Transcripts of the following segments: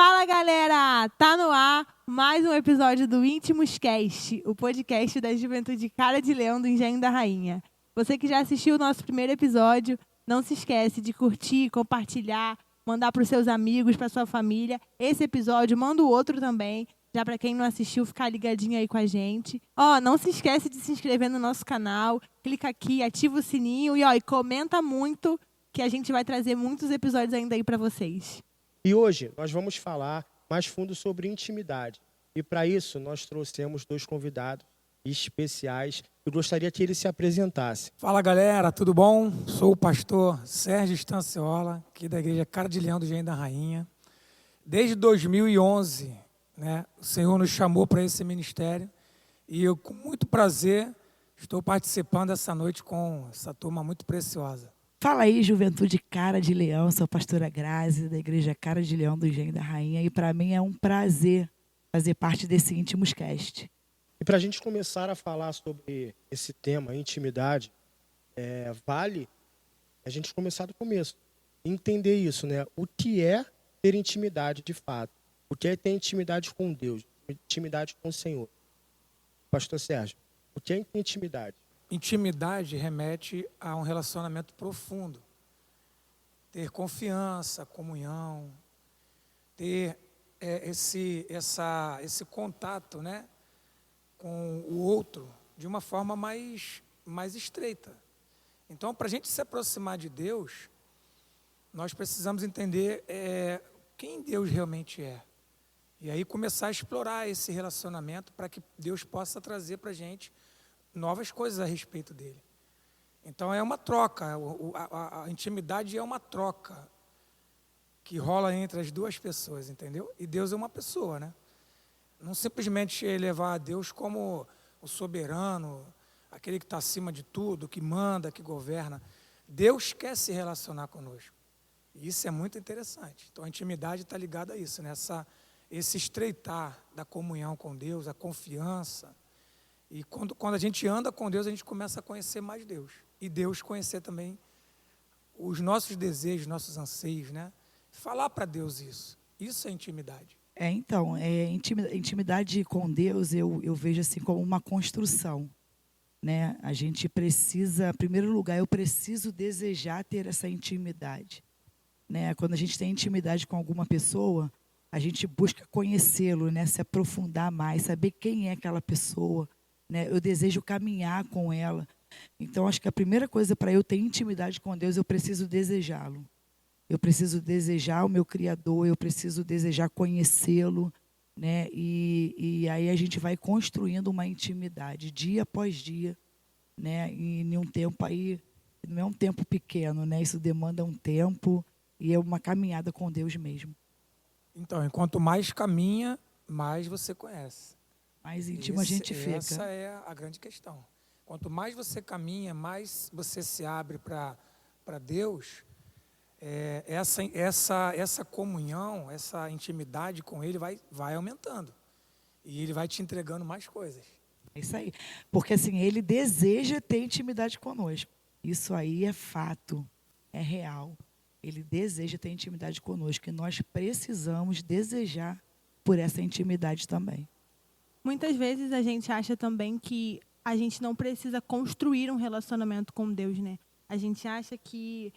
Fala, galera! Tá no ar mais um episódio do Íntimos Cast, o podcast da Juventude Cara de Leão do Engenho da Rainha. Você que já assistiu o nosso primeiro episódio, não se esquece de curtir, compartilhar, mandar para os seus amigos, para sua família. Esse episódio, manda o outro também, já para quem não assistiu, ficar ligadinho aí com a gente. Não se esquece de se inscrever no nosso canal, clica aqui, ativa o sininho e comenta muito, que a gente vai trazer muitos episódios ainda aí para vocês. E hoje nós vamos falar mais fundo sobre intimidade. E para isso nós trouxemos dois convidados especiais. Eu gostaria que eles se apresentassem. Fala, galera, tudo bom? Sou o pastor Sérgio Stanciola, aqui da Igreja Cara de Leão do Engenho da Rainha. Desde 2011, o Senhor nos chamou para esse ministério e eu, com muito prazer, estou participando essa noite com essa turma muito preciosa. Fala aí, Juventude Cara de Leão, sou a pastora Grazi, da Igreja Cara de Leão do Engenho da Rainha, e para mim é um prazer fazer parte desse Íntimos Cast. E para a gente começar a falar sobre esse tema, intimidade, vale a gente começar do começo, entender isso, O que é ter intimidade de fato? O que é ter intimidade com Deus, intimidade com o Senhor? Pastor Sérgio, o que é intimidade? Intimidade remete a um relacionamento profundo. Ter confiança, comunhão, ter esse contato, com o outro de uma forma mais estreita. Então, para a gente se aproximar de Deus, nós precisamos entender quem Deus realmente é. E aí começar a explorar esse relacionamento para que Deus possa trazer para a gente novas coisas a respeito dele. Então é uma troca, a intimidade é uma troca que rola entre as duas pessoas, entendeu? E Deus é uma pessoa, Não simplesmente levar a Deus como o soberano, aquele que está acima de tudo, que manda, que governa. Deus quer se relacionar conosco. E isso é muito interessante. Então a intimidade está ligada a isso, esse estreitar da comunhão com Deus, a confiança. E quando a gente anda com Deus, a gente começa a conhecer mais Deus. E Deus conhecer também os nossos desejos, nossos anseios, Falar para Deus isso. Isso é intimidade. Intimidade com Deus eu vejo assim como uma construção, A gente precisa, em primeiro lugar, eu preciso desejar ter essa intimidade, Quando a gente tem intimidade com alguma pessoa, a gente busca conhecê-lo, Se aprofundar mais, saber quem é aquela pessoa, Eu desejo caminhar com ela. Então, acho que a primeira coisa para eu ter intimidade com Deus, eu preciso desejá-lo. Eu preciso desejar o meu Criador, eu preciso desejar conhecê-lo, E aí a gente vai construindo uma intimidade, dia após dia, E em um tempo aí, não é um tempo pequeno, Isso demanda um tempo e é uma caminhada com Deus mesmo. Então, enquanto mais caminha, mais você conhece. Mais íntimo a gente fica. Essa é a grande questão. Quanto mais você caminha, mais você se abre para Deus, essa comunhão, essa intimidade com Ele vai aumentando. E Ele vai te entregando mais coisas. É isso aí. Porque assim, Ele deseja ter intimidade conosco. Isso aí é fato, é real. Ele deseja ter intimidade conosco. E nós precisamos desejar por essa intimidade também. Muitas vezes a gente acha também que a gente não precisa construir um relacionamento com Deus, A gente acha que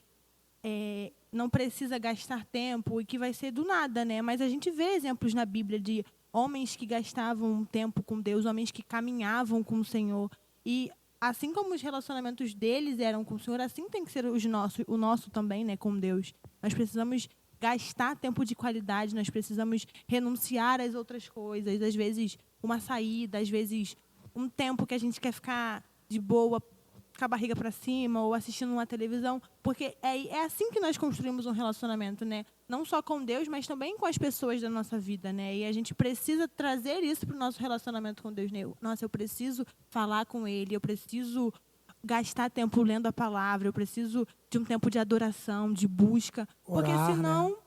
não precisa gastar tempo e que vai ser do nada, Mas a gente vê exemplos na Bíblia de homens que gastavam tempo com Deus, homens que caminhavam com o Senhor. E assim como os relacionamentos deles eram com o Senhor, assim tem que ser o nosso também, com Deus. Nós precisamos gastar tempo de qualidade, nós precisamos renunciar às outras coisas, às vezes uma saída, às vezes um tempo que a gente quer ficar de boa, com a barriga para cima ou assistindo uma televisão, porque é assim que nós construímos um relacionamento, Não só com Deus, mas também com as pessoas da nossa vida, E a gente precisa trazer isso para o nosso relacionamento com Deus, Nossa, eu preciso falar com Ele, eu preciso gastar tempo lendo a palavra, eu preciso de um tempo de adoração, de busca, porque senão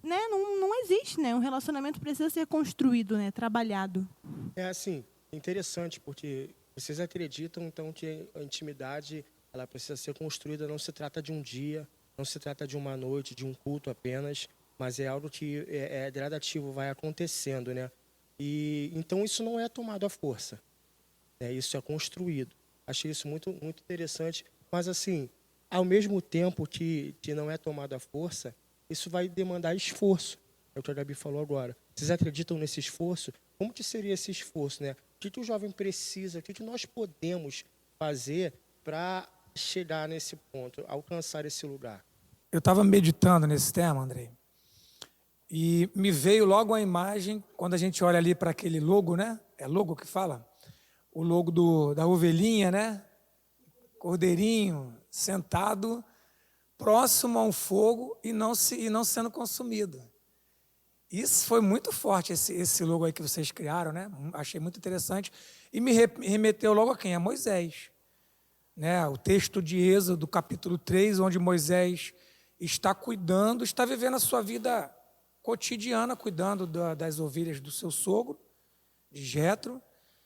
não existe, Um relacionamento precisa ser construído, trabalhado. É assim, interessante, porque vocês acreditam, então, que a intimidade ela precisa ser construída, não se trata de um dia, não se trata de uma noite, de um culto apenas, mas é algo que é gradativo, vai acontecendo, né? E então isso não é tomado à força, né? Isso é construído. Achei isso muito, muito interessante, mas assim, ao mesmo tempo que não é tomado à força, isso vai demandar esforço. É o que a Gabi falou agora. Vocês acreditam nesse esforço? Como que seria esse esforço, né? O que o jovem precisa, o que nós podemos fazer para chegar nesse ponto, alcançar esse lugar? Eu estava meditando nesse tema, Andrei, e me veio logo a imagem, quando a gente olha ali para aquele logo, né? É logo que fala? O logo da ovelhinha, né? Cordeirinho, sentado, próximo a um fogo e não sendo consumido. Isso foi muito forte, esse logo aí que vocês criaram, né? Achei muito interessante. E me remeteu logo a quem? A Moisés. Né? O texto de Êxodo, capítulo 3, onde Moisés está vivendo a sua vida cotidiana, cuidando das ovelhas do seu sogro, de Jetro.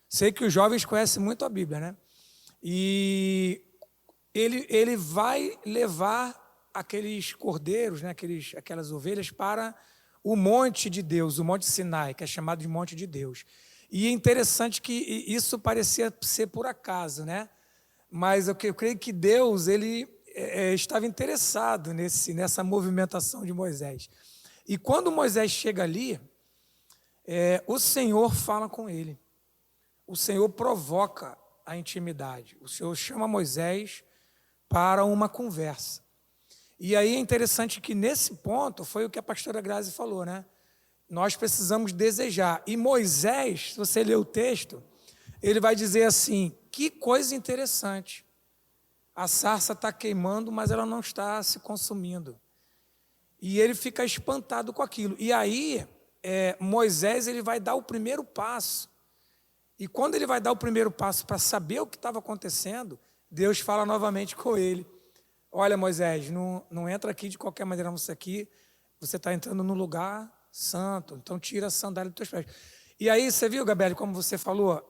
Sei que os jovens conhecem muito a Bíblia, né? E ele vai levar aqueles cordeiros, né? Aquelas ovelhas para o monte de Deus, o Monte Sinai, que é chamado de Monte de Deus. E é interessante que isso parecia ser por acaso, né? Mas eu creio que Deus ele estava interessado nessa movimentação de Moisés. E quando Moisés chega ali, o Senhor fala com ele. O Senhor provoca a intimidade. O Senhor chama Moisés para uma conversa. E aí é interessante que nesse ponto foi o que a pastora Grazi falou, né? Nós precisamos desejar. E Moisés, se você ler o texto, ele vai dizer assim, que coisa interessante. A sarça está queimando, mas ela não está se consumindo. E ele fica espantado com aquilo. E aí, Moisés ele vai dar o primeiro passo. E quando ele vai dar o primeiro passo para saber o que estava acontecendo, Deus fala novamente com ele. Olha, Moisés, não entra aqui de qualquer maneira, você está entrando no lugar santo, então tira a sandália dos teus pés. E aí, você viu, Gabriel, como você falou,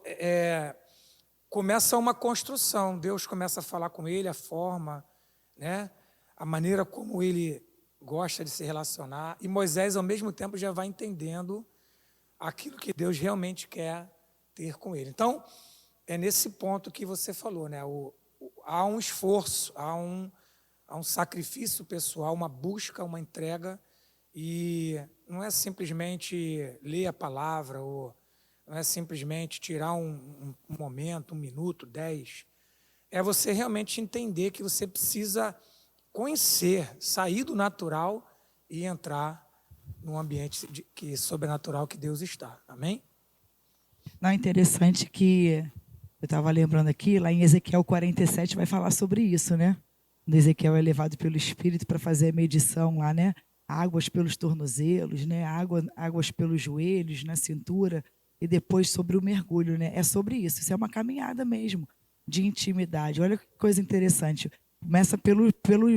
começa uma construção, Deus começa a falar com ele, a forma, né, a maneira como ele gosta de se relacionar, e Moisés, ao mesmo tempo, já vai entendendo aquilo que Deus realmente quer ter com ele. Então, é nesse ponto que você falou, né, há um esforço, há um sacrifício pessoal, uma busca, uma entrega, e não é simplesmente ler a palavra, ou não é simplesmente tirar um momento, 1 minuto, 10. É você realmente entender que você precisa conhecer, sair do natural e entrar num ambiente sobrenatural que Deus está. Amém? Não, é interessante que eu estava lembrando aqui, lá em Ezequiel 47 vai falar sobre isso, né? Quando Ezequiel é levado pelo Espírito para fazer a medição lá, né? Águas pelos tornozelos, né? Águas pelos joelhos, na cintura, e depois sobre o mergulho, né? É sobre isso. Isso é uma caminhada mesmo de intimidade. Olha que coisa interessante. Começa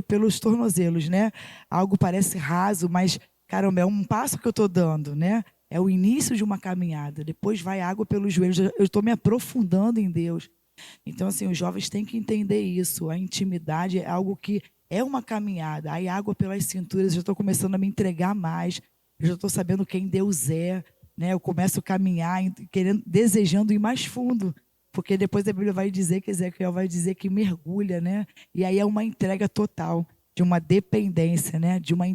pelos tornozelos, né? Algo parece raso, mas, caramba, é um passo que eu estou dando, né? É o início de uma caminhada. Depois vai água pelos joelhos. Eu estou me aprofundando em Deus. Então, assim, os jovens têm que entender isso. A intimidade é algo que é uma caminhada. Aí água pelas cinturas, eu já estou começando a me entregar mais. Eu já estou sabendo quem Deus é, né? Eu começo a caminhar, desejando ir mais fundo. Porque depois a Bíblia vai dizer que Ezequiel vai dizer que mergulha, né? E aí é uma entrega total, de uma dependência, né? De uma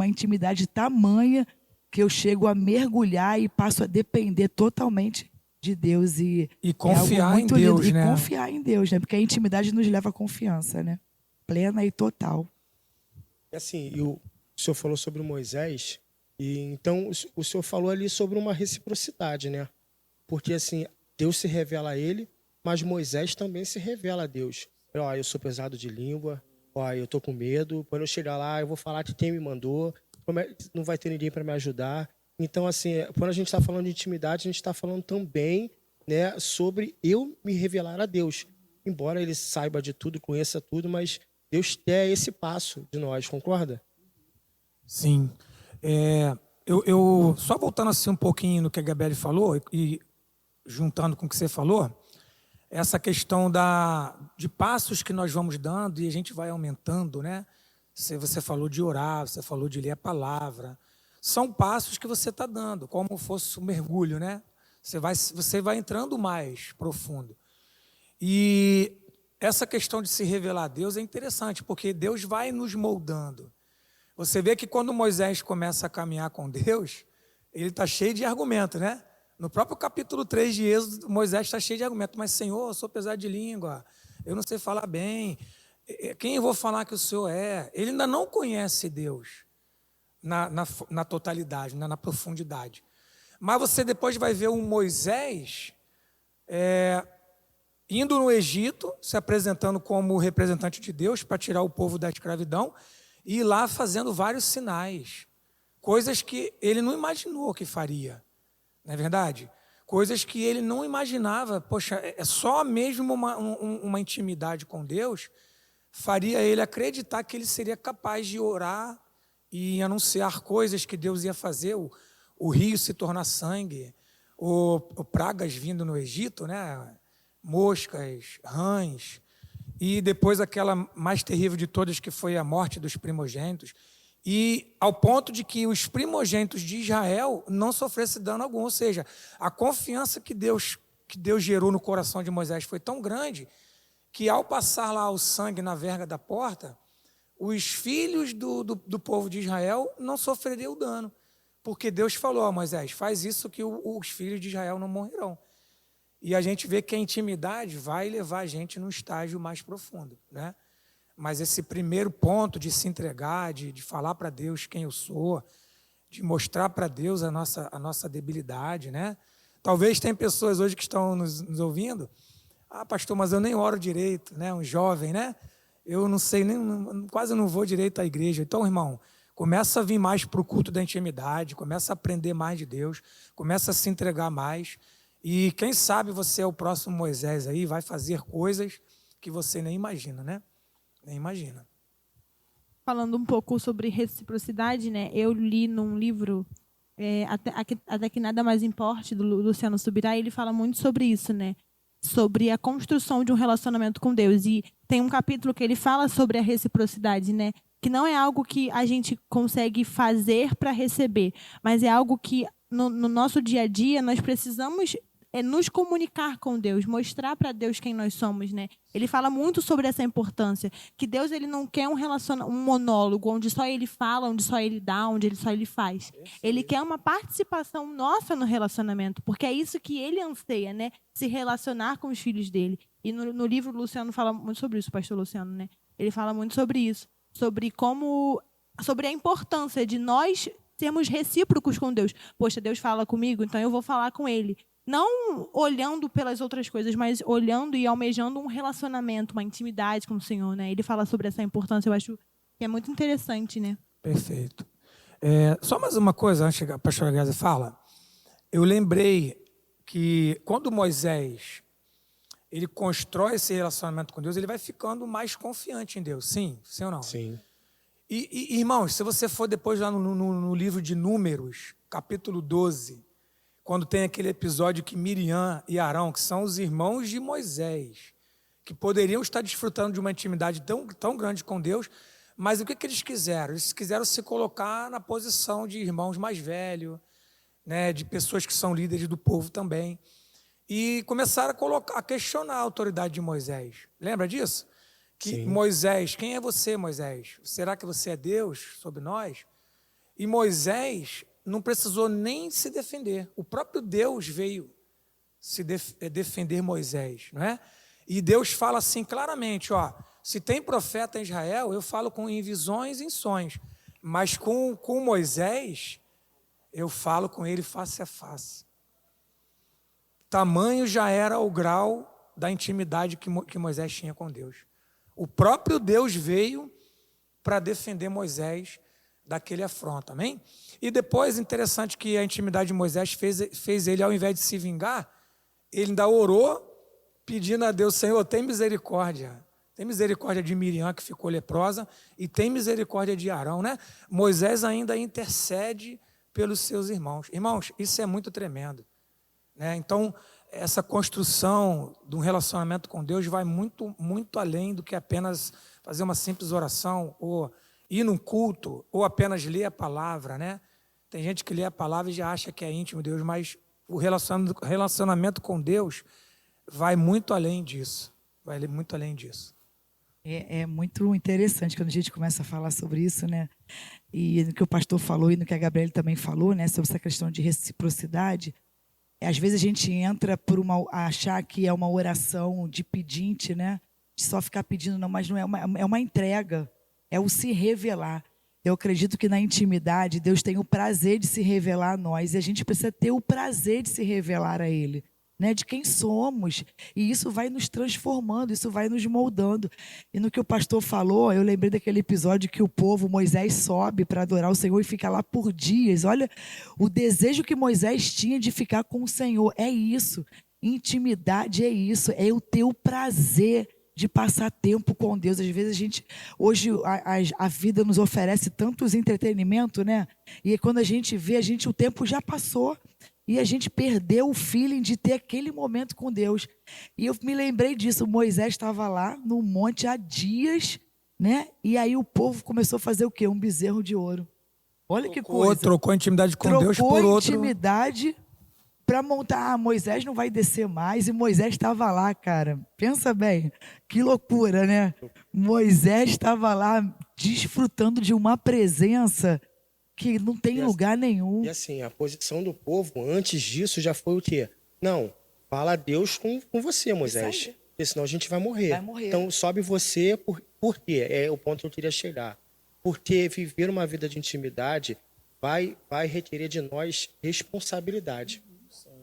intimidade tamanha que eu chego a mergulhar e passo a depender totalmente de Deus. E confiar em Deus, lindo. né? E confiar em Deus, né? Porque a intimidade nos leva à confiança, né? Plena e total. Assim, e o senhor falou sobre Moisés, e então o senhor falou ali sobre uma reciprocidade, né? Porque assim, Deus se revela a ele, mas Moisés também se revela a Deus. Ó, eu sou pesado de língua, ó, eu tô com medo, quando eu chegar lá eu vou falar que quem me mandou, não vai ter ninguém para me ajudar. Então, assim, quando a gente está falando de intimidade, a gente está falando também, né, sobre eu me revelar a Deus. Embora ele saiba de tudo, conheça tudo, mas Deus quer esse passo de nós, concorda? Sim. Eu só voltando assim um pouquinho no que a Gabriele falou e juntando com o que você falou, essa questão de passos que nós vamos dando e a gente vai aumentando, né? Você falou de orar, você falou de ler a palavra. São passos que você está dando, como fosse um mergulho, né? Você vai entrando mais profundo. E essa questão de se revelar a Deus é interessante, porque Deus vai nos moldando. Você vê que quando Moisés começa a caminhar com Deus, ele está cheio de argumento, né? No próprio capítulo 3 de Êxodo, Moisés está cheio de argumento. Mas, Senhor, eu sou pesado de língua, eu não sei falar bem. Quem eu vou falar que o Senhor é? Ele ainda não conhece Deus na totalidade, na profundidade. Mas você depois vai ver um Moisés indo no Egito, se apresentando como representante de Deus para tirar o povo da escravidão, e ir lá fazendo vários sinais, coisas que ele não imaginou que faria, não é verdade? Coisas que ele não imaginava. Poxa, é só mesmo uma intimidade com Deus faria ele acreditar que ele seria capaz de orar e anunciar coisas que Deus ia fazer, o rio se tornar sangue, o pragas vindo no Egito, né? Moscas, rãs, e depois aquela mais terrível de todas, que foi a morte dos primogênitos, e ao ponto de que os primogênitos de Israel não sofressem dano algum. Ou seja, a confiança que Deus gerou no coração de Moisés foi tão grande que, ao passar lá o sangue na verga da porta, os filhos do povo de Israel não sofreriam dano, porque Deus falou a Moisés: faz isso que os filhos de Israel não morrerão. E a gente vê que a intimidade vai levar a gente num estágio mais profundo, né? Mas esse primeiro ponto de se entregar, de falar para Deus quem eu sou, de mostrar para Deus a nossa debilidade, né? Talvez tem pessoas hoje que estão nos ouvindo: ah, pastor, mas eu nem oro direito, né? Um jovem, né? Eu não sei, quase não vou direito à igreja. Então, irmão, começa a vir mais para o culto da intimidade, começa a aprender mais de Deus, começa a se entregar mais. E quem sabe você é o próximo Moisés aí, vai fazer coisas que você nem imagina, né? Nem imagina. Falando um pouco sobre reciprocidade, né? Eu li num livro, Até que Nada Mais Importe, do Luciano Subirá, ele fala muito sobre isso, né? Sobre a construção de um relacionamento com Deus. E tem um capítulo que ele fala sobre a reciprocidade, né? Que não é algo que a gente consegue fazer para receber, mas é algo que no nosso dia a dia nós precisamos nos comunicar com Deus, mostrar para Deus quem nós somos, né? Ele fala muito sobre essa importância, que Deus, ele não quer um monólogo onde só ele fala, onde só ele dá, onde só ele faz. Ele quer uma participação nossa no relacionamento, porque é isso que ele anseia, né? Se relacionar com os filhos dele. E no livro, o Luciano fala muito sobre isso, o pastor Luciano, né? Ele fala muito sobre isso, sobre a importância de nós sermos recíprocos com Deus. Poxa, Deus fala comigo, então eu vou falar com ele. Não olhando pelas outras coisas, mas olhando e almejando um relacionamento, uma intimidade com o Senhor, né? Ele fala sobre essa importância, eu acho que é muito interessante, né? Perfeito. Só mais uma coisa, antes que a pastora Grazi fala. Eu lembrei que quando Moisés ele constrói esse relacionamento com Deus, ele vai ficando mais confiante em Deus. Sim ou não? Sim. E irmãos, se você for depois lá no livro de Números, capítulo 12, quando tem aquele episódio que Miriam e Arão, que são os irmãos de Moisés, que poderiam estar desfrutando de uma intimidade tão grande com Deus, mas o que eles quiseram? Eles quiseram se colocar na posição de irmãos mais velhos, né, de pessoas que são líderes do povo também, e começaram a questionar a autoridade de Moisés. Lembra disso? Que Sim. Moisés, quem é você, Moisés? Será que você é Deus sobre nós? E Moisés não precisou nem se defender. O próprio Deus veio defender Moisés, não é? E Deus fala assim claramente, ó: se tem profeta em Israel, eu falo em visões e em sonhos, mas com Moisés, eu falo com ele face a face. Tamanho já era o grau da intimidade que Moisés tinha com Deus. O próprio Deus veio para defender Moisés daquele afronto, amém? E depois, interessante que a intimidade de Moisés fez ele, ao invés de se vingar, ele ainda orou pedindo a Deus: Senhor, tem misericórdia. Tem misericórdia de Miriam, que ficou leprosa, e tem misericórdia de Arão, né? Moisés ainda intercede pelos seus irmãos. Irmãos, isso é muito tremendo, né? Então, essa construção de um relacionamento com Deus vai muito, muito além do que apenas fazer uma simples oração ou ir num culto ou apenas ler a palavra, né? Tem gente que lê a palavra e já acha que é íntimo de Deus, mas o relacionamento com Deus vai muito além disso. Vai muito além disso. É muito interessante quando a gente começa a falar sobre isso, né? E no que o pastor falou e no que a Gabriela também falou, né? Sobre essa questão de reciprocidade. Às vezes a gente entra por achar que é uma oração de pedinte, né? De só ficar pedindo, não, mas não é é uma entrega, é o se revelar. Eu acredito que na intimidade Deus tem o prazer de se revelar a nós e a gente precisa ter o prazer de se revelar a Ele, né? De quem somos. E isso vai nos transformando, isso vai nos moldando. E no que o pastor falou, eu lembrei daquele episódio que o povo, Moisés sobe para adorar o Senhor e fica lá por dias. Olha, o desejo que Moisés tinha de ficar com o Senhor. É isso. Intimidade é isso. É o teu prazer de passar tempo com Deus. Às vezes hoje a vida nos oferece tantos entretenimentos, né? E quando a gente vê, o tempo já passou. E a gente perdeu o feeling de ter aquele momento com Deus. E eu me lembrei disso. Moisés estava lá no monte há dias, né? E aí o povo começou a fazer o quê? Um bezerro de ouro. Olha que coisa. Trocou a intimidade com Deus por outro. Trocou intimidade para montar. Moisés não vai descer mais. E Moisés estava lá, cara. Pensa bem. Que loucura, né? Moisés estava lá desfrutando de uma presença que não tem lugar nenhum. E assim, a posição do povo antes disso já foi o quê? Não, fala a Deus com você, Moisés. Porque senão a gente vai morrer. Então sobe você, por quê? É o ponto que eu queria chegar. Porque viver uma vida de intimidade vai requerer de nós responsabilidade.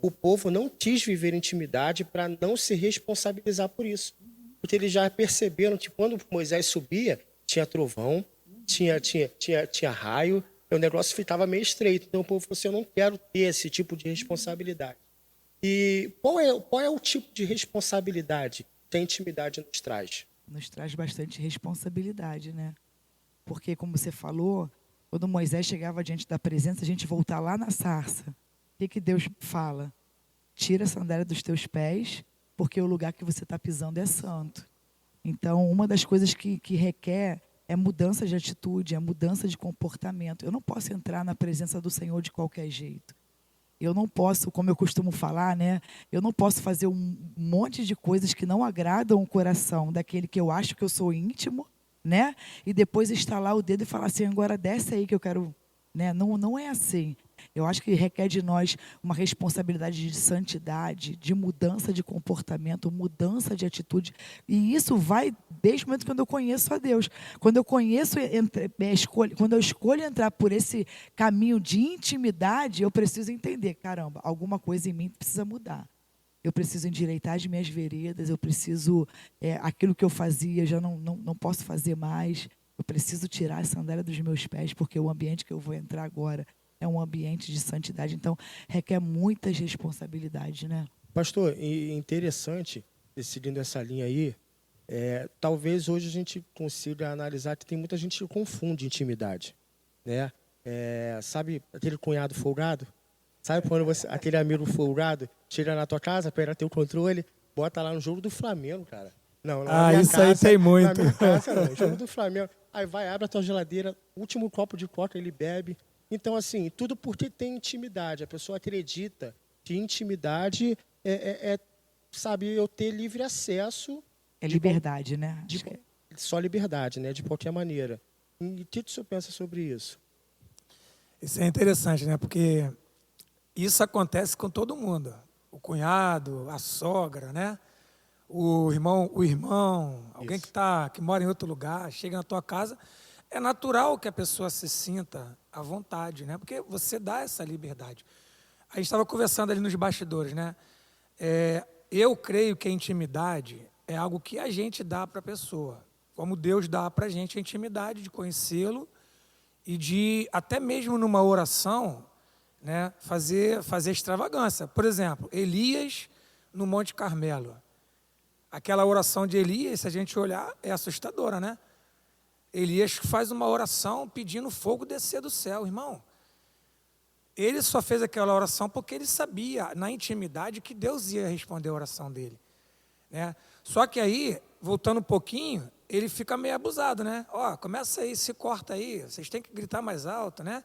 O povo não quis viver intimidade para não se responsabilizar por isso. Porque eles já perceberam que quando Moisés subia, tinha trovão, tinha raio, o negócio ficava meio estreito. Então o povo falou assim, eu não quero ter esse tipo de responsabilidade. E qual é o tipo de responsabilidade que a intimidade nos traz? Nos traz bastante responsabilidade, né? Porque, como você falou, quando Moisés chegava diante da presença, a gente voltar lá na sarça. O que Deus fala? Tira a sandália dos teus pés, porque o lugar que você está pisando é santo. Então, uma das coisas que requer é mudança de atitude, é mudança de comportamento. Eu não posso entrar na presença do Senhor de qualquer jeito. Eu não posso, como eu costumo falar, né? Eu não posso fazer um monte de coisas que não agradam o coração daquele que eu acho que eu sou íntimo, né? E depois estalar o dedo e falar assim, agora desce aí que eu quero, né? Não é assim. Eu acho que requer de nós uma responsabilidade de santidade, de mudança de comportamento, mudança de atitude. E isso vai desde o momento quando eu conheço a Deus. Quando eu escolho entrar por esse caminho de intimidade, eu preciso entender, caramba, alguma coisa em mim precisa mudar. Eu preciso endireitar as minhas veredas, eu preciso, aquilo que eu fazia, já não posso fazer mais. Eu preciso tirar a sandália dos meus pés, porque o ambiente que eu vou entrar agora é um ambiente de santidade. Então, requer muitas responsabilidades, né? Pastor, e interessante, seguindo essa linha aí, talvez hoje a gente consiga analisar que tem muita gente que confunde intimidade, né? Sabe aquele cunhado folgado? Sabe quando aquele amigo folgado chega na tua casa, pega teu controle, bota lá no jogo do Flamengo, cara. Não, isso casa, aí tem muito. Na minha casa, não, jogo do Flamengo. Aí vai, abre a tua geladeira, último copo de coca ele bebe. Então, assim, tudo porque tem intimidade. A pessoa acredita que intimidade sabe, eu ter livre acesso. É liberdade, né? Só liberdade, né? De qualquer maneira. E o que o senhor pensa sobre isso? Isso é interessante, né? Porque isso acontece com todo mundo. O cunhado, a sogra, né? O irmão, alguém que mora em outro lugar, chega na tua casa. É natural que a pessoa se sinta à vontade, né? Porque você dá essa liberdade. A gente estava conversando ali nos bastidores, né? Eu creio que a intimidade é algo que a gente dá para a pessoa, como Deus dá para a gente a intimidade de conhecê-lo e de, até mesmo numa oração, né, fazer extravagância. Por exemplo, Elias no Monte Carmelo. Aquela oração de Elias, se a gente olhar, é assustadora, né? Elias faz uma oração pedindo fogo descer do céu, irmão. Ele só fez aquela oração porque ele sabia, na intimidade, que Deus ia responder a oração dele. né? Só que aí, voltando um pouquinho, ele fica meio abusado, né? Ó, começa aí, se corta aí, vocês têm que gritar mais alto, né?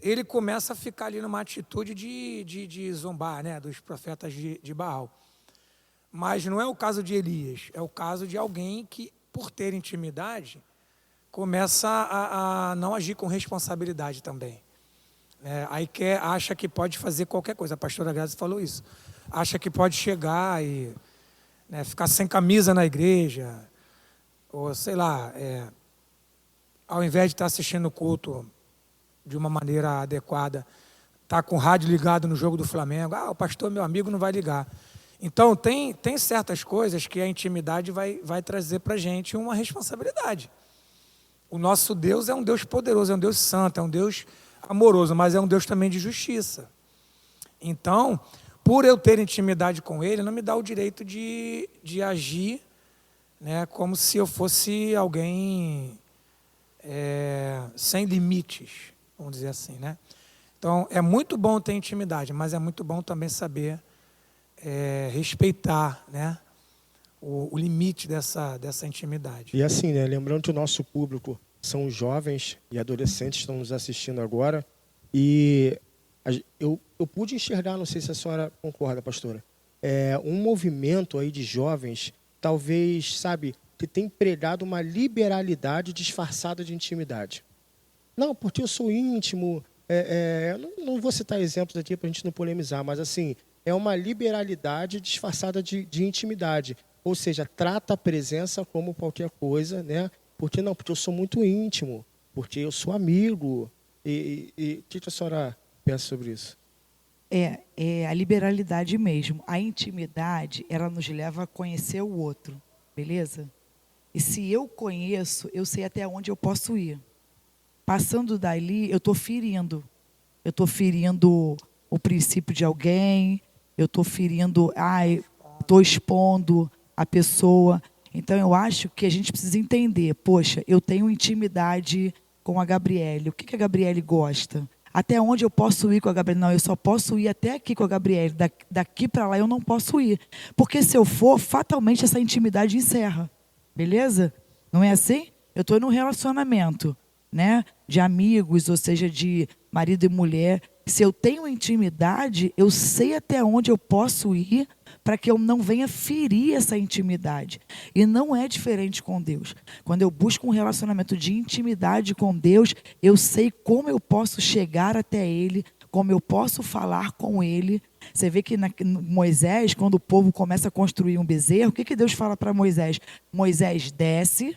Ele começa a ficar ali numa atitude de zombar, né? Dos profetas de Baal. Mas não é o caso de Elias, é o caso de alguém que, por ter intimidade, começa a não agir com responsabilidade também. Aí acha que pode fazer qualquer coisa. A pastora Grazi falou isso. Acha que pode chegar e ficar sem camisa na igreja, ou sei lá, ao invés de estar assistindo o culto de uma maneira adequada, estar com o rádio ligado no jogo do Flamengo. Ah, o pastor, meu amigo, não vai ligar. Então, tem certas coisas que a intimidade vai trazer para a gente uma responsabilidade. O nosso Deus é um Deus poderoso, é um Deus santo, é um Deus amoroso, mas é um Deus também de justiça. Então, por eu ter intimidade com Ele, não me dá o direito de agir, né, como se eu fosse alguém sem limites, vamos dizer assim, né? Então, é muito bom ter intimidade, mas é muito bom também saber respeitar, né, o limite dessa intimidade. E assim, né, lembrando que o nosso público são jovens e adolescentes que estão nos assistindo agora, e eu pude enxergar, não sei se a senhora concorda, pastora, um movimento aí de jovens, talvez, sabe, que tem pregado uma liberalidade disfarçada de intimidade. Não, porque eu sou íntimo, não vou citar exemplos aqui para a gente não polemizar, mas assim, é uma liberalidade disfarçada de intimidade. Ou seja, trata a presença como qualquer coisa, né? Porque não, porque eu sou muito íntimo, porque eu sou amigo. E o que a senhora pensa sobre isso? É a liberalidade mesmo. A intimidade, ela nos leva a conhecer o outro, beleza? E se eu conheço, eu sei até onde eu posso ir. Passando dali, eu estou ferindo. Eu estou ferindo o princípio de alguém, eu estou ferindo, estou expondo a pessoa. Então, eu acho que a gente precisa entender, poxa, eu tenho intimidade com a Gabriele. O que a Gabriele gosta? Até onde eu posso ir com a Gabriele? Não, eu só posso ir até aqui com a Gabriele. Daqui para lá eu não posso ir. Porque se eu for, fatalmente essa intimidade encerra. Beleza? Não é assim? Eu estou num relacionamento, né, de amigos, ou seja, de marido e mulher. Se eu tenho intimidade, eu sei até onde eu posso ir para que eu não venha ferir essa intimidade. E não é diferente com Deus. Quando eu busco um relacionamento de intimidade com Deus, eu sei como eu posso chegar até Ele, como eu posso falar com Ele. Você vê que Moisés, quando o povo começa a construir um bezerro, o que Deus fala para Moisés? Moisés, desce,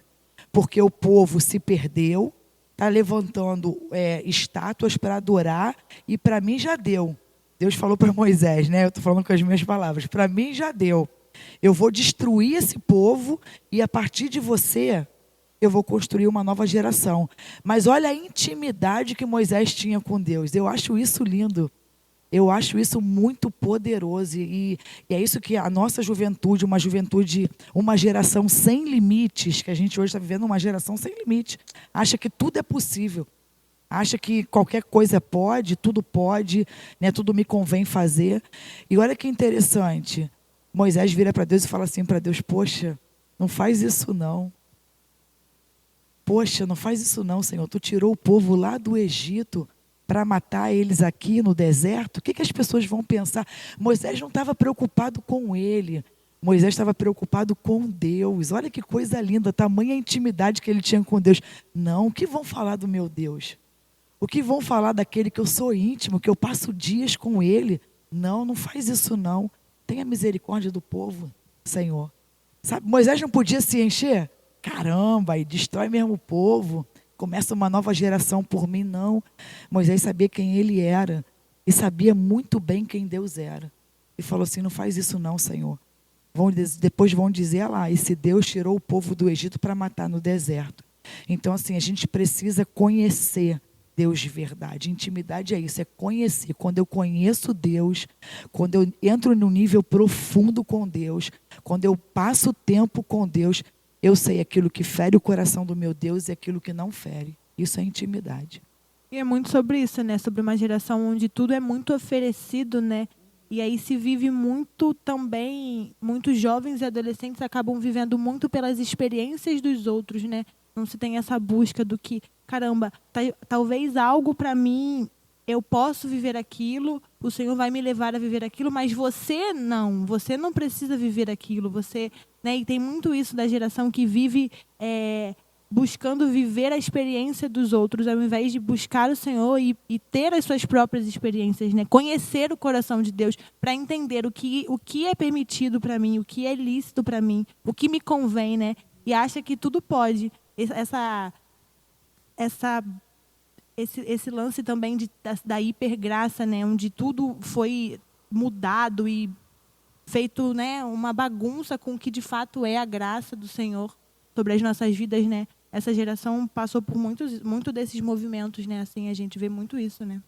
porque o povo se perdeu, está levantando estátuas para adorar, e para mim já deu. Deus falou para Moisés, né? Eu estou falando com as minhas palavras. Para mim já deu. Eu vou destruir esse povo e a partir de você eu vou construir uma nova geração. Mas olha a intimidade que Moisés tinha com Deus. Eu acho isso lindo. Eu acho isso muito poderoso. E é isso que a nossa juventude, uma geração sem limites, que a gente hoje está vivendo uma geração sem limite, acha que tudo é possível. Acha que qualquer coisa pode, né, tudo me convém fazer. E olha que interessante, Moisés vira para Deus e fala assim para Deus, poxa, não faz isso não. Poxa, não faz isso não, Senhor. Tu tirou o povo lá do Egito para matar eles aqui no deserto. O que as pessoas vão pensar? Moisés não estava preocupado com ele. Moisés estava preocupado com Deus. Olha que coisa linda, tamanha intimidade que ele tinha com Deus. Não, o que vão falar do meu Deus? O que vão falar daquele que eu sou íntimo, que eu passo dias com ele? Não faz isso não. Tenha misericórdia do povo, Senhor. Sabe, Moisés não podia se encher? Caramba, e destrói mesmo o povo. Começa uma nova geração por mim, não. Moisés sabia quem ele era e sabia muito bem quem Deus era. E falou assim, não faz isso não, Senhor. Depois vão dizer lá, esse Deus tirou o povo do Egito para matar no deserto. Então, assim, a gente precisa conhecer Deus de verdade. Intimidade é isso, é conhecer. Quando eu conheço Deus, quando eu entro no nível profundo com Deus, quando eu passo tempo com Deus, eu sei aquilo que fere o coração do meu Deus e aquilo que não fere. Isso é intimidade. E é muito sobre isso, né? Sobre uma geração onde tudo é muito oferecido, né? E aí se vive muito também, muitos jovens e adolescentes acabam vivendo muito pelas experiências dos outros, né? Não se tem essa busca do que, caramba, talvez algo para mim, eu posso viver aquilo, o Senhor vai me levar a viver aquilo, mas você não precisa viver aquilo, você, né? E tem muito isso da geração que vive buscando viver a experiência dos outros, ao invés de buscar o Senhor e ter as suas próprias experiências, né? Conhecer o coração de Deus para entender o que é permitido para mim, o que é lícito para mim, o que me convém, né? E acha que tudo pode. Esse lance também da hipergraça, né? Onde tudo foi mudado e feito, né, uma bagunça com o que de fato é a graça do Senhor sobre as nossas vidas, né? Essa geração passou por muito desses movimentos, né? Assim, a gente vê muito isso, né?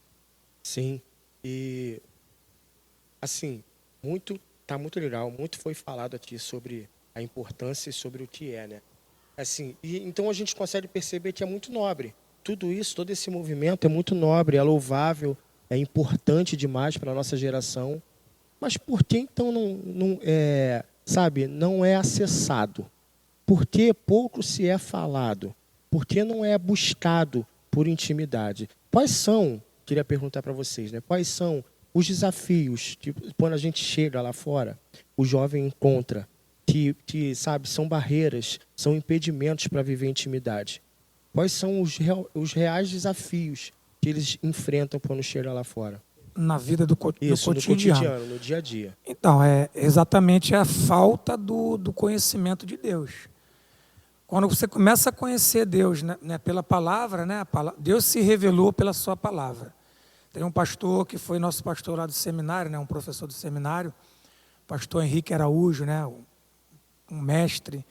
Sim. E, assim, tá muito legal. Muito foi falado aqui sobre a importância e sobre o que é, né? Assim, então a gente consegue perceber que é muito nobre. Tudo isso, todo esse movimento é muito nobre, é louvável, é importante demais para a nossa geração. Mas por que, então, não é acessado? Por que pouco se é falado? Por que não é buscado por intimidade? Queria perguntar para vocês, né? Quais são os desafios que, quando a gente chega lá fora, o jovem encontra, que sabe, são barreiras, são impedimentos para viver intimidade? Quais são os reais desafios que eles enfrentam quando chegam lá fora? Na vida do cotidiano. No cotidiano, no dia a dia. Então, é exatamente a falta do conhecimento de Deus. Quando você começa a conhecer Deus, né, pela palavra, né, Deus se revelou pela sua palavra. Tem um pastor que foi nosso pastor lá do seminário, né, um professor do seminário, o pastor Henrique Araújo, né, um mestre,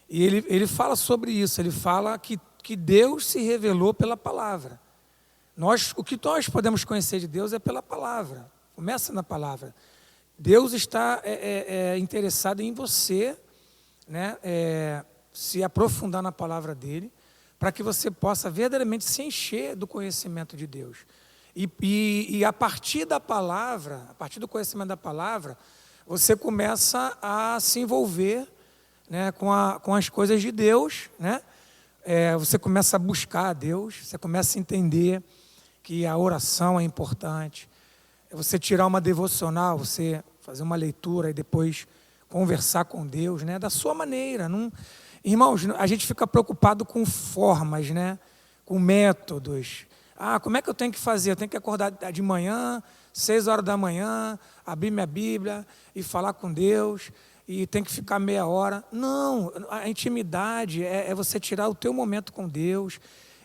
e ele fala sobre isso, ele fala que Deus se revelou pela palavra. O que nós podemos conhecer de Deus é pela palavra, começa na palavra. Deus está interessado em você, né, se aprofundar na palavra dele, para que você possa verdadeiramente se encher do conhecimento de Deus. E a partir da palavra, a partir do conhecimento da palavra, você começa a se envolver, né, com as coisas de Deus, né? Você começa a buscar a Deus, você começa a entender que a oração é importante. Você tirar uma devocional, você fazer uma leitura e depois conversar com Deus, né, da sua maneira. Irmãos, a gente fica preocupado com formas, né, com métodos. Como é que eu tenho que fazer? Eu tenho que acordar de manhã, 6 horas da manhã, abrir minha Bíblia e falar com Deus, e tem que ficar meia hora. Não, a intimidade é você tirar o teu momento com Deus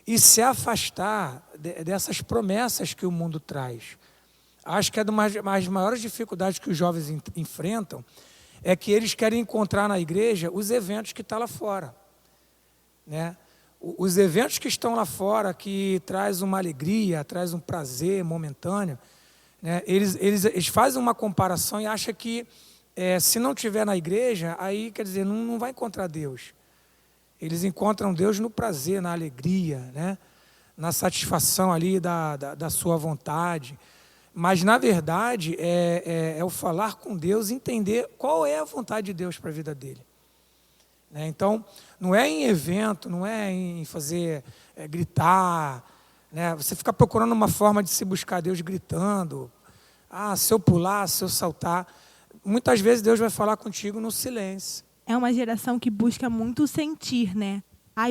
e se afastar dessas promessas que o mundo traz. Acho que uma das maiores dificuldades que os jovens enfrentam é que eles querem encontrar na igreja os eventos que estão lá fora, né? Os eventos que estão lá fora, que traz uma alegria, traz um prazer momentâneo, né? Eles fazem uma comparação e acham que se não estiver na igreja, aí, quer dizer, não vai encontrar Deus. Eles encontram Deus no prazer, na alegria, né? Na satisfação ali da sua vontade. Mas, na verdade, é o falar com Deus, entender qual é a vontade de Deus para a vida dele. Né? Então, não é em evento, não é em fazer gritar, né? Você fica procurando uma forma de se buscar Deus gritando. Se eu pular, se eu saltar. Muitas vezes Deus vai falar contigo no silêncio. É uma geração que busca muito sentir, né?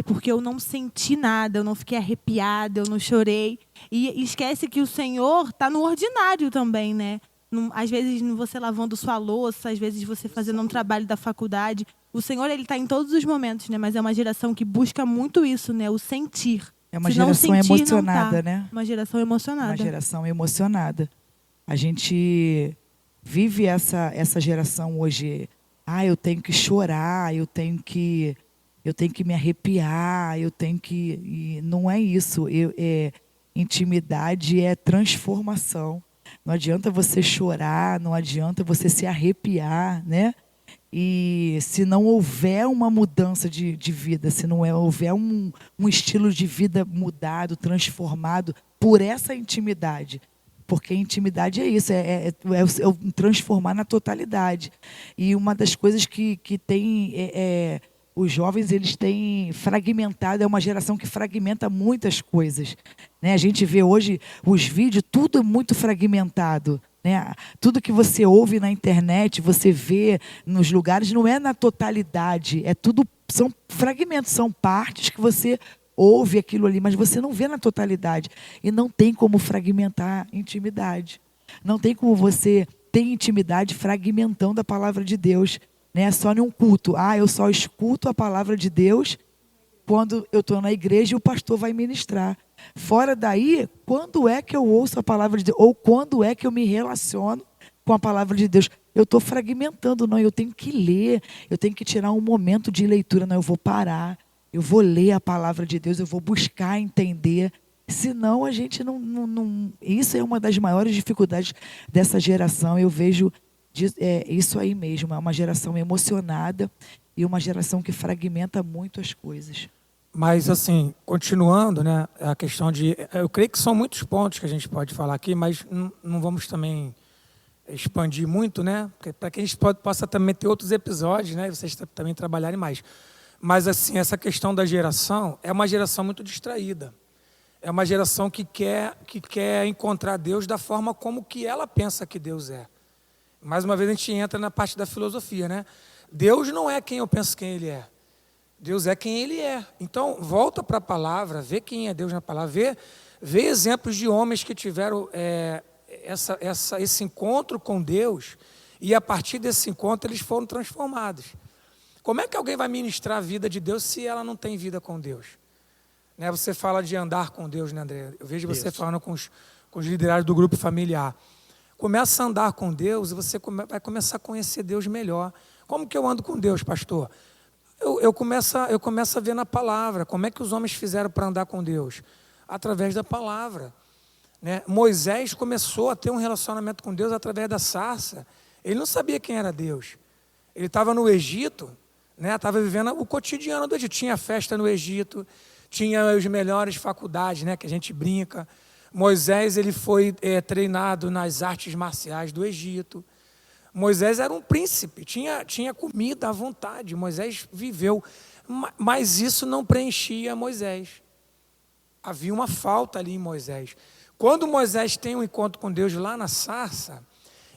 Porque eu não senti nada, eu não fiquei arrepiada, eu não chorei. E esquece que o Senhor está no ordinário também, né? Às vezes você lavando sua louça, às vezes você fazendo um trabalho da faculdade. O Senhor, ele está em todos os momentos, né? Mas é uma geração que busca muito isso, né? O sentir. É uma geração emocionada, né? Uma geração emocionada. Uma geração emocionada. A gente vive essa geração hoje. Eu tenho que chorar, eu tenho que me arrepiar, e não é isso. Intimidade é transformação. Não adianta você chorar, não adianta você se arrepiar, né? E se não houver uma mudança de vida, se não houver um estilo de vida mudado, transformado por essa intimidade, Porque intimidade é isso, é o transformar na totalidade. E uma das coisas que tem, os jovens, eles têm fragmentado, é uma geração que fragmenta muitas coisas, né? A gente vê hoje os vídeos, tudo muito fragmentado, né? Tudo que você ouve na internet, você vê nos lugares, não é na totalidade, é tudo, são fragmentos, são partes que você ouve aquilo ali, mas você não vê na totalidade. E não tem como fragmentar intimidade. Não tem como você ter intimidade fragmentando a palavra de Deus, né? Só em um culto. Eu só escuto a palavra de Deus quando eu estou na igreja e o pastor vai ministrar. Fora daí, quando é que eu ouço a palavra de Deus? Ou quando é que eu me relaciono com a palavra de Deus? Eu estou fragmentando, não, eu tenho que ler, eu tenho que tirar um momento de leitura, não, eu vou parar, eu vou ler a palavra de Deus, eu vou buscar entender, senão a gente não... Isso é uma das maiores dificuldades dessa geração, eu vejo isso aí mesmo, é uma geração emocionada e uma geração que fragmenta muito as coisas. Mas, assim, continuando, né, a questão de... Eu creio que são muitos pontos que a gente pode falar aqui, mas não vamos também expandir muito, né, para que a gente possa também ter outros episódios, né, e vocês também trabalharem mais. Mas, assim, essa questão da geração é uma geração muito distraída. É uma geração que quer encontrar Deus da forma como que ela pensa que Deus é. Mais uma vez a gente entra na parte da filosofia, né? Deus não é quem eu penso que Ele é. Deus é quem Ele é. Então, volta para a palavra, vê quem é Deus na palavra, vê exemplos de homens que tiveram esse encontro com Deus e, a partir desse encontro, eles foram transformados. Como é que alguém vai ministrar a vida de Deus se ela não tem vida com Deus? Né? Você fala de andar com Deus, né, André? Eu vejo você falando com os liderados do grupo familiar. Começa a andar com Deus e você vai começar a conhecer Deus melhor. Como que eu ando com Deus, pastor? Eu começo a ver na palavra. Como é que os homens fizeram para andar com Deus? Através da palavra. Né? Moisés começou a ter um relacionamento com Deus através da sarça. Ele não sabia quem era Deus. Ele estava no Egito, né? Estava vivendo o cotidiano do Egito. Tinha festa no Egito, tinha as melhores faculdades, né? Que a gente brinca. Moisés ele foi treinado nas artes marciais do Egito. Moisés era um príncipe, tinha comida à vontade. Moisés viveu, mas isso não preenchia Moisés. Havia uma falta ali em Moisés. Quando Moisés tem um encontro com Deus lá na sarça,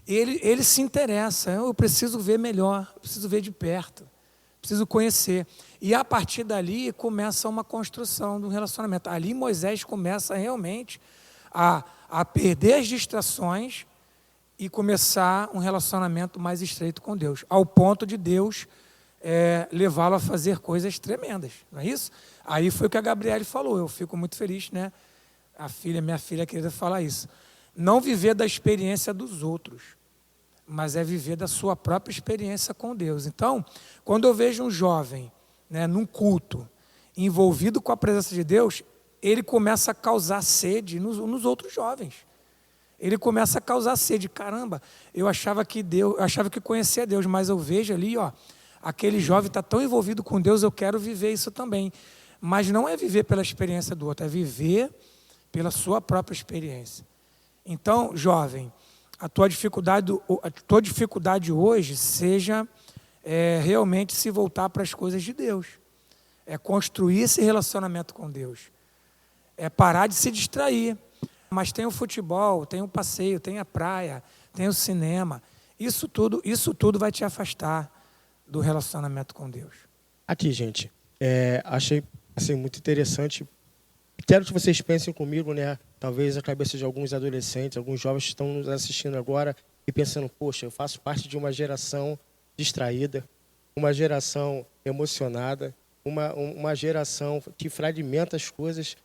ele se interessa. Eu preciso ver melhor, preciso ver de perto, preciso conhecer. E a partir dali começa uma construção do relacionamento. Ali Moisés começa realmente a perder as distrações e começar um relacionamento mais estreito com Deus, ao ponto de Deus levá-lo a fazer coisas tremendas, não é isso? Aí foi o que a Gabriele falou, eu fico muito feliz, né? Minha filha querida fala isso. Não viver da experiência dos outros, mas é viver da sua própria experiência com Deus. Então, quando eu vejo um jovem, né, num culto, envolvido com a presença de Deus, ele começa a causar sede nos outros jovens. Ele começa a causar sede. Caramba, eu achava que conhecia Deus, mas eu vejo ali, aquele jovem está tão envolvido com Deus, eu quero viver isso também. Mas não é viver pela experiência do outro, é viver pela sua própria experiência. Então, jovem, a tua dificuldade hoje seja realmente se voltar para as coisas de Deus. É construir esse relacionamento com Deus. É parar de se distrair. Mas tem o futebol, tem o passeio, tem a praia, tem o cinema. Isso tudo vai te afastar do relacionamento com Deus. Aqui, gente, achei assim, muito interessante. Quero que vocês pensem comigo, né? Talvez a cabeça de alguns adolescentes, alguns jovens que estão nos assistindo agora e pensando, poxa, eu faço parte de uma geração distraída, uma geração emocionada, uma geração que fragmenta as coisas.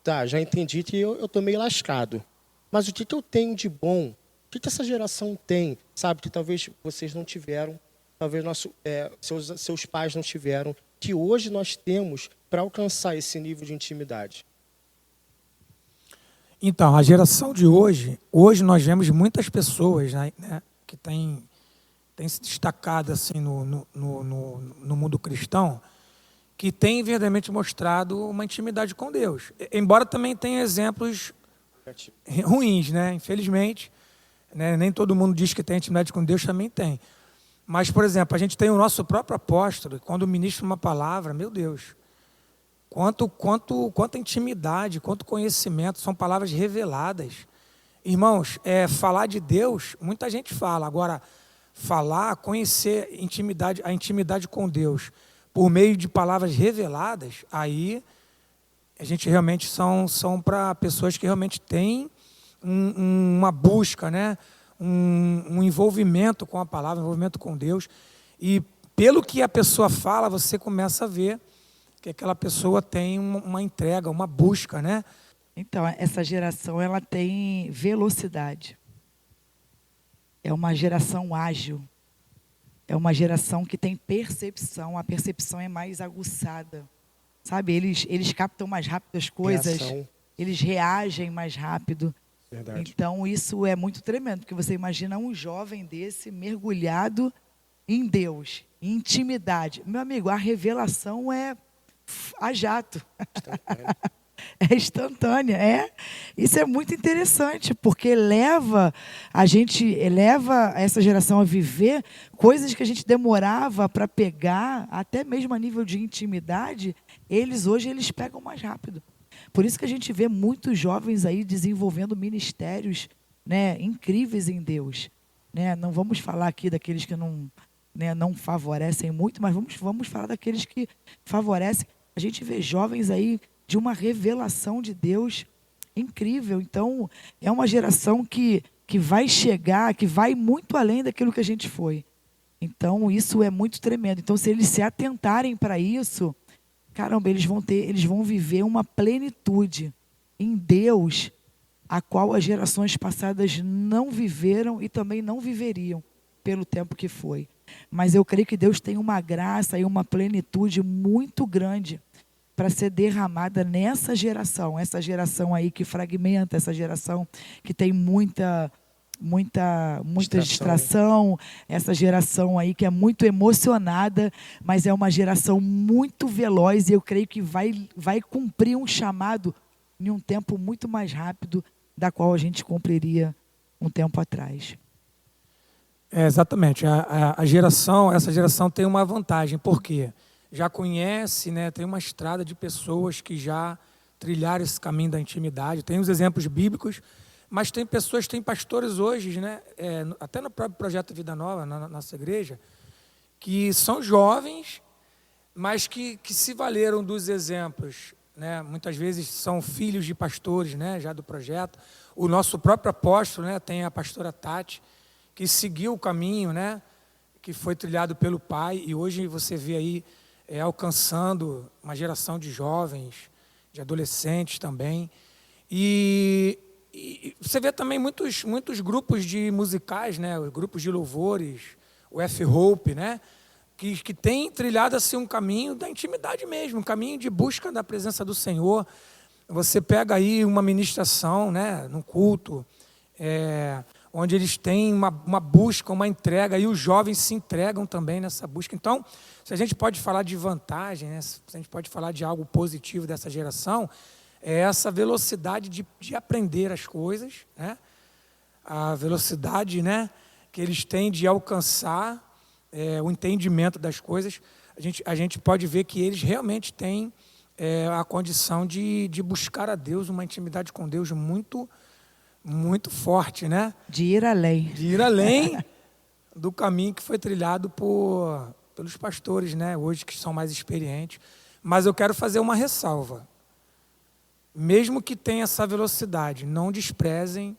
Tá, já entendi que eu estou meio lascado. Mas o que eu tenho de bom? O que essa geração tem? Sabe, que talvez vocês não tiveram, talvez seus pais não tiveram, que hoje nós temos para alcançar esse nível de intimidade? Então, a geração de hoje nós vemos muitas pessoas, né, que têm se destacado assim, no mundo cristão, que têm verdadeiramente mostrado uma intimidade com Deus. Embora também tenha exemplos ruins, né? Infelizmente, né? Nem todo mundo diz que tem intimidade com Deus, também tem. Mas, por exemplo, a gente tem o nosso próprio apóstolo, quando ministra uma palavra, meu Deus, quanta intimidade, quanto conhecimento, são palavras reveladas. Irmãos, falar de Deus, muita gente fala. Agora, falar, conhecer a intimidade com Deus, por meio de palavras reveladas, aí a gente realmente são para pessoas que realmente têm uma busca, né? Um envolvimento com a palavra, um envolvimento com Deus. E pelo que a pessoa fala, você começa a ver que aquela pessoa tem uma entrega, uma busca, né? Então, essa geração, ela tem velocidade. É uma geração ágil. É uma geração que tem percepção. A percepção é mais aguçada. Sabe, eles captam mais rápido as coisas. Reação. Eles reagem mais rápido. Verdade. Então, isso é muito tremendo, porque você imagina um jovem desse mergulhado em Deus, em intimidade. Meu amigo, a revelação é a jato. É instantânea, Isso é muito interessante, porque leva essa geração a viver coisas que a gente demorava para pegar, até mesmo a nível de intimidade, hoje eles pegam mais rápido. Por isso que a gente vê muitos jovens aí desenvolvendo ministérios, né, incríveis em Deus. Né? Não vamos falar aqui daqueles que não favorecem muito, mas vamos falar daqueles que favorecem. A gente vê jovens aí de uma revelação de Deus incrível. Então, é uma geração que vai chegar, que vai muito além daquilo que a gente foi. Então, isso é muito tremendo. Então, se eles se atentarem para isso, caramba, eles vão viver uma plenitude em Deus, a qual as gerações passadas não viveram e também não viveriam pelo tempo que foi. Mas eu creio que Deus tem uma graça e uma plenitude muito grande para ser derramada nessa geração. Essa geração aí que fragmenta, essa geração que tem muita distração, essa geração aí que é muito emocionada, mas é uma geração muito veloz, e eu creio que vai cumprir um chamado em um tempo muito mais rápido da qual a gente cumpriria um tempo atrás. Exatamente. Essa geração tem uma vantagem, porque já conhece, né, tem uma estrada de pessoas que já trilharam esse caminho da intimidade, tem os exemplos bíblicos, mas tem pessoas, tem pastores hoje, né, até no próprio Projeto Vida Nova, na nossa igreja, que são jovens, mas que se valeram dos exemplos, né, muitas vezes são filhos de pastores, né, já do projeto. O nosso próprio apóstolo, né, tem a pastora Tati, que seguiu o caminho, né, que foi trilhado pelo pai, e hoje você vê aí alcançando uma geração de jovens, de adolescentes também. E você vê também muitos grupos de musicais, né, grupos de louvores, o F-Hope, né, que tem trilhado assim um caminho da intimidade mesmo, um caminho de busca da presença do Senhor. Você pega aí uma ministração, né, num culto, onde eles têm uma busca, uma entrega, e os jovens se entregam também nessa busca. Então, se a gente pode falar de vantagem, né, se a gente pode falar de algo positivo dessa geração, é essa velocidade de aprender as coisas, né, a velocidade, né, que eles têm de alcançar o entendimento das coisas. A gente pode ver que eles realmente têm a condição de buscar a Deus, uma intimidade com Deus muito forte, né? De ir além. De ir além do caminho que foi trilhado pelos pastores, né? Hoje, que são mais experientes. Mas eu quero fazer uma ressalva. Mesmo que tenha essa velocidade, não desprezem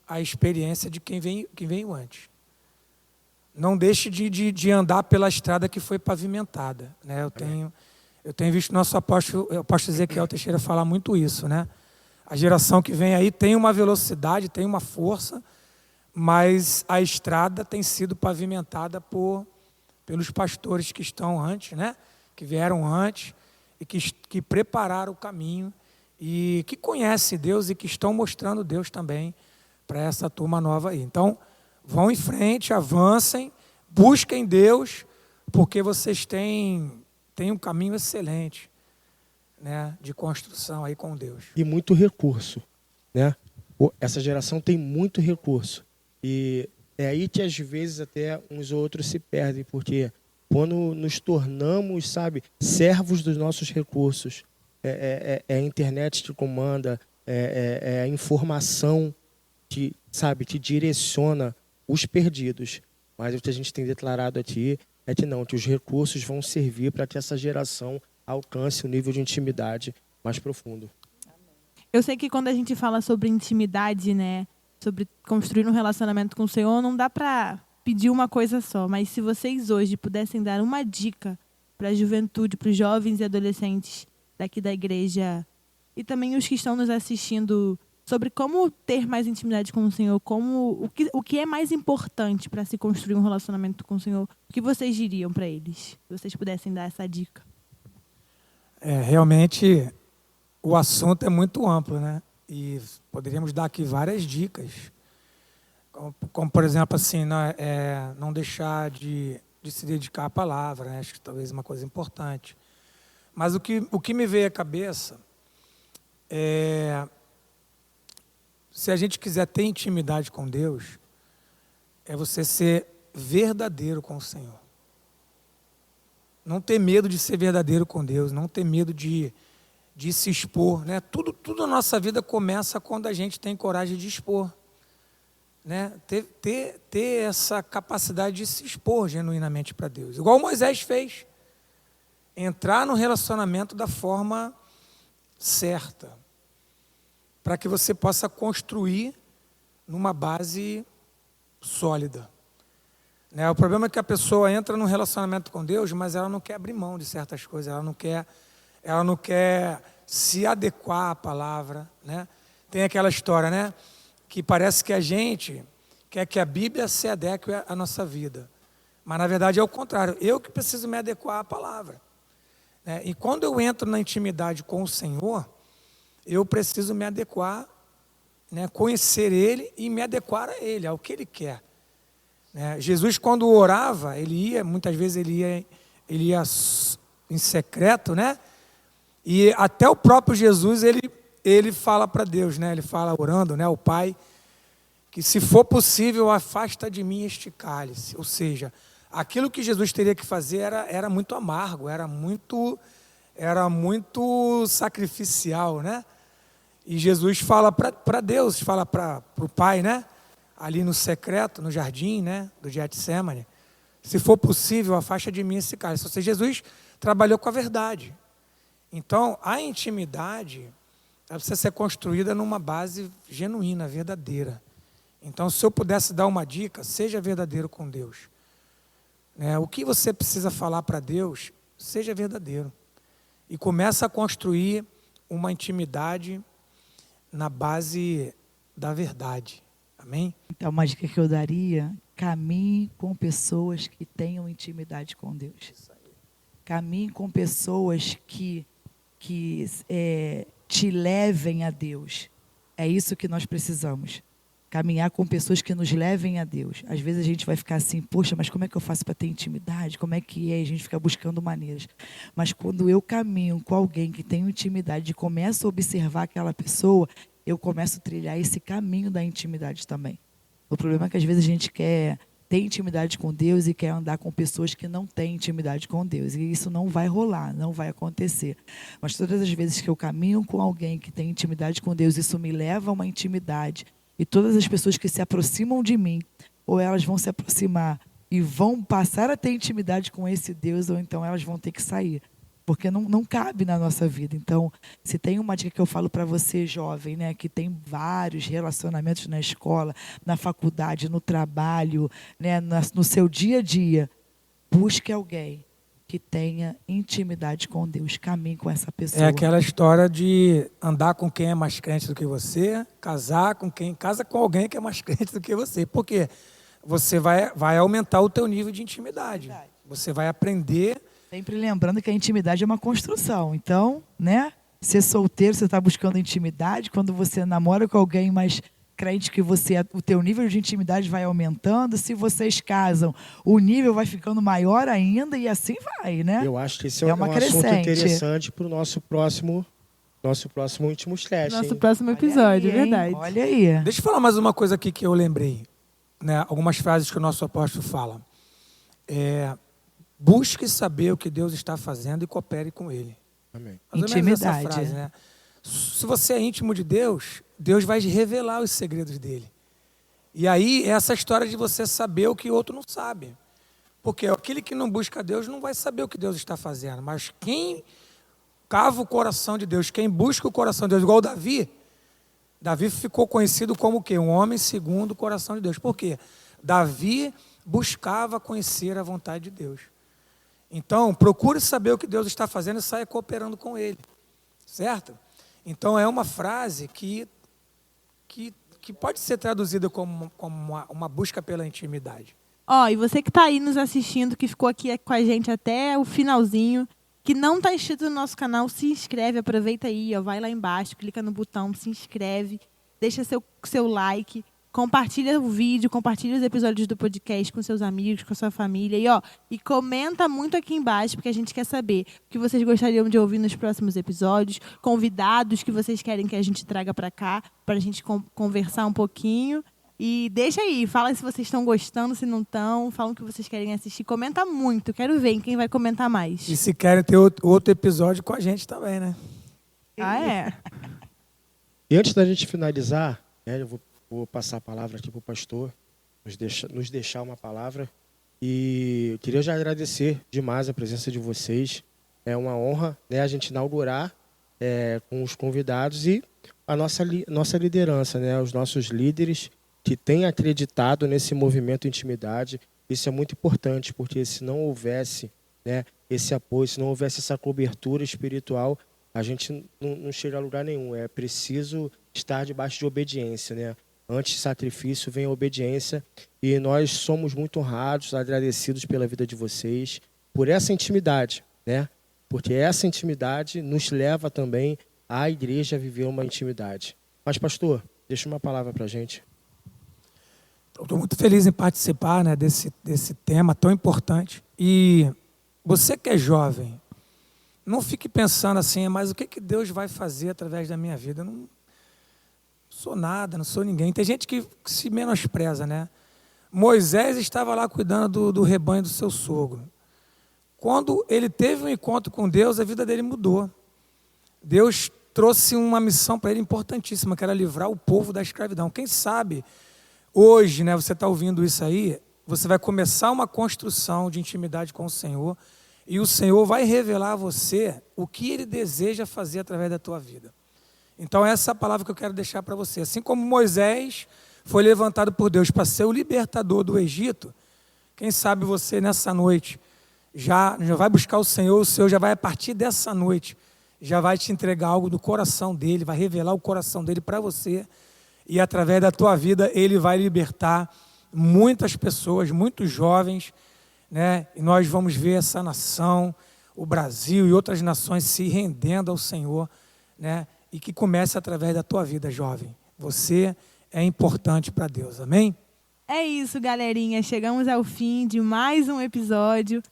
a experiência de quem veio antes. Não deixe de andar pela estrada que foi pavimentada, né? Eu tenho visto nosso apóstolo Ezequiel Teixeira falar muito isso, né? A geração que vem aí tem uma velocidade, tem uma força, mas a estrada tem sido pavimentada pelos pastores que estão antes, né? Que vieram antes e que prepararam o caminho e que conhecem Deus e que estão mostrando Deus também para essa turma nova aí. Então, vão em frente, avancem, busquem Deus, porque vocês têm um caminho excelente, né, de construção aí com Deus. E muito recurso, né? essa geração tem muito recurso. E é aí que, às vezes, até uns ou outros se perdem, porque quando nos tornamos, sabe, servos dos nossos recursos, é a internet que comanda, é a informação que, sabe, que direciona os perdidos. Mas o que a gente tem declarado aqui é que não, que os recursos vão servir para que essa geração alcance um nível de intimidade mais profundo. Eu sei que quando a gente fala sobre intimidade, né, sobre construir um relacionamento com o Senhor, não dá para pedir uma coisa só. Mas se vocês hoje pudessem dar uma dica para a juventude, para os jovens e adolescentes daqui da igreja e também os que estão nos assistindo sobre como ter mais intimidade com o Senhor, o que é mais importante para se construir um relacionamento com o Senhor, o que vocês diriam para eles? Se vocês pudessem dar essa dica. Realmente, o assunto é muito amplo, né? E poderíamos dar aqui várias dicas, como por exemplo, assim, não deixar de se dedicar à palavra, né? Acho que talvez uma coisa importante. Mas o que me veio à cabeça se a gente quiser ter intimidade com Deus, é você ser verdadeiro com o Senhor. Não ter medo de ser verdadeiro com Deus, não ter medo de se expor, né? Tudo na nossa vida começa quando a gente tem coragem de expor, né? Ter essa capacidade de se expor genuinamente para Deus, igual Moisés fez, entrar no relacionamento da forma certa, para que você possa construir numa base sólida. O problema é que a pessoa entra num relacionamento com Deus, mas ela não quer abrir mão de certas coisas, ela não quer se adequar à palavra, né? Tem aquela história, né? Que parece que a gente quer que a Bíblia se adeque à nossa vida. Mas, na verdade, é o contrário. Eu que preciso me adequar à palavra, né? E quando eu entro na intimidade com o Senhor, eu preciso me adequar, né? Conhecer Ele e me adequar a Ele, ao que Ele quer. Jesus, quando orava, muitas vezes ele ia em secreto, né? E até o próprio Jesus, ele fala para Deus, né? Ele fala orando, né? O Pai, que se for possível, afasta de mim este cálice. Ou seja, aquilo que Jesus teria que fazer era muito amargo, era muito sacrificial, né? E Jesus fala para Deus, fala para o Pai, né? Ali no secreto, no jardim, né, do Getsêmani, se for possível, afasta de mim esse cálice. Ou seja, Jesus trabalhou com a verdade. Então, a intimidade precisa ser construída numa base genuína, verdadeira. Então, se eu pudesse dar uma dica, seja verdadeiro com Deus. O que você precisa falar para Deus, seja verdadeiro. E começa a construir uma intimidade na base da verdade. Amém? Então, uma dica que eu daria, caminhe com pessoas que tenham intimidade com Deus. Caminhe com pessoas que te levem a Deus. É isso que nós precisamos. Caminhar com pessoas que nos levem a Deus. Às vezes a gente vai ficar assim, poxa, mas como é que eu faço para ter intimidade? Como é que é? A gente fica buscando maneiras. Mas quando eu caminho com alguém que tem intimidade e começo a observar aquela pessoa, eu começo a trilhar esse caminho da intimidade também. O problema é que às vezes a gente quer ter intimidade com Deus e quer andar com pessoas que não têm intimidade com Deus. E isso não vai rolar, não vai acontecer. Mas todas as vezes que eu caminho com alguém que tem intimidade com Deus, isso me leva a uma intimidade. E todas as pessoas que se aproximam de mim, ou elas vão se aproximar e vão passar a ter intimidade com esse Deus, ou então elas vão ter que sair. Porque não cabe na nossa vida. Então, se tem uma dica que eu falo para você, jovem, né, que tem vários relacionamentos na escola, na faculdade, no trabalho, né, no seu dia a dia, busque alguém que tenha intimidade com Deus, caminhe com essa pessoa. É aquela história de andar com quem é mais crente do que você, casa com alguém que é mais crente do que você. Por quê? Você vai aumentar o teu nível de intimidade. Você vai aprender. Sempre lembrando que a intimidade é uma construção. Então, né? Ser solteiro, você está buscando intimidade. Quando você namora com alguém mais crente que você, o teu nível de intimidade vai aumentando. Se vocês casam, o nível vai ficando maior ainda e assim vai, né? Eu acho que esse é um assunto interessante para o nosso próximo nosso próximo Íntimos Cast, Nosso hein? próximo episódio, Olha aí, hein? verdade. Olha aí. Deixa eu falar mais uma coisa aqui que eu lembrei, né? Algumas frases que o nosso apóstolo fala. Busque saber o que Deus está fazendo e coopere com Ele. Amém. Mais ou menos essa Intimidade, frase, né? Se você é íntimo de Deus, Deus vai revelar os segredos dele. E aí, é essa história de você saber o que o outro não sabe. Porque aquele que não busca Deus não vai saber o que Deus está fazendo. Mas quem cava o coração de Deus, quem busca o coração de Deus, igual Davi, Davi ficou conhecido como o quê? Um homem segundo o coração de Deus. Por quê? Davi buscava conhecer a vontade de Deus. Então, procure saber o que Deus está fazendo e saia cooperando com Ele. Certo? Então, é uma frase que pode ser traduzida como uma busca pela intimidade. Ó, e você que está aí nos assistindo, que ficou aqui com a gente até o finalzinho, que não está inscrito no nosso canal, se inscreve, aproveita aí, ó, vai lá embaixo, clica no botão, se inscreve, deixa seu like, compartilha o vídeo, compartilha os episódios do podcast com seus amigos, com a sua família. E comenta muito aqui embaixo, porque a gente quer saber o que vocês gostariam de ouvir nos próximos episódios, convidados que vocês querem que a gente traga para cá, para a gente conversar um pouquinho. E deixa aí, fala se vocês estão gostando, se não estão, fala o que vocês querem assistir. Comenta muito, quero ver quem vai comentar mais. E se querem ter outro episódio com a gente também, né? Ah, é? E antes da gente finalizar, né, eu vou passar a palavra aqui para o pastor, nos deixar uma palavra. E eu queria já agradecer demais a presença de vocês. É uma honra, né, a gente inaugurar com os convidados e a nossa liderança, né, os nossos líderes que têm acreditado nesse movimento Intimidade. Isso é muito importante, porque se não houvesse, né, esse apoio, se não houvesse essa cobertura espiritual, a gente não chega a lugar nenhum. É preciso estar debaixo de obediência, né? Antes de sacrifício vem a obediência. E nós somos muito honrados, agradecidos pela vida de vocês, por essa intimidade, né? Porque essa intimidade nos leva também à igreja a viver uma intimidade. Mas, pastor, deixa uma palavra para a gente. Estou muito feliz em participar, né, desse tema tão importante. E você que é jovem, não fique pensando assim, mas o que Deus vai fazer através da minha vida? Eu não sou nada, não sou ninguém. Tem gente que se menospreza, né? Moisés estava lá cuidando do rebanho do seu sogro. Quando ele teve um encontro com Deus, a vida dele mudou. Deus trouxe uma missão para ele importantíssima, que era livrar o povo da escravidão. Quem sabe, hoje, né, você está ouvindo isso aí, você vai começar uma construção de intimidade com o Senhor, e o Senhor vai revelar a você o que Ele deseja fazer através da tua vida. Então, essa é a palavra que eu quero deixar para você. Assim como Moisés foi levantado por Deus para ser o libertador do Egito, quem sabe você nessa noite já vai buscar o Senhor já vai, a partir dessa noite, já vai te entregar algo do coração dEle, vai revelar o coração dEle para você, e através da tua vida Ele vai libertar muitas pessoas, muitos jovens, né? E nós vamos ver essa nação, o Brasil e outras nações se rendendo ao Senhor, né? E que comece através da tua vida, jovem. Você é importante para Deus, amém? É isso, galerinha. Chegamos ao fim de mais um episódio.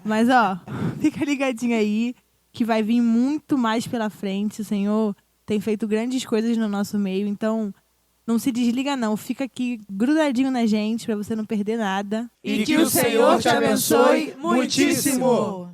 Mas, ó, fica ligadinho aí, que vai vir muito mais pela frente. O Senhor tem feito grandes coisas no nosso meio, então não se desliga não. Fica aqui grudadinho na gente para você não perder nada. E que o Senhor te abençoe muitíssimo.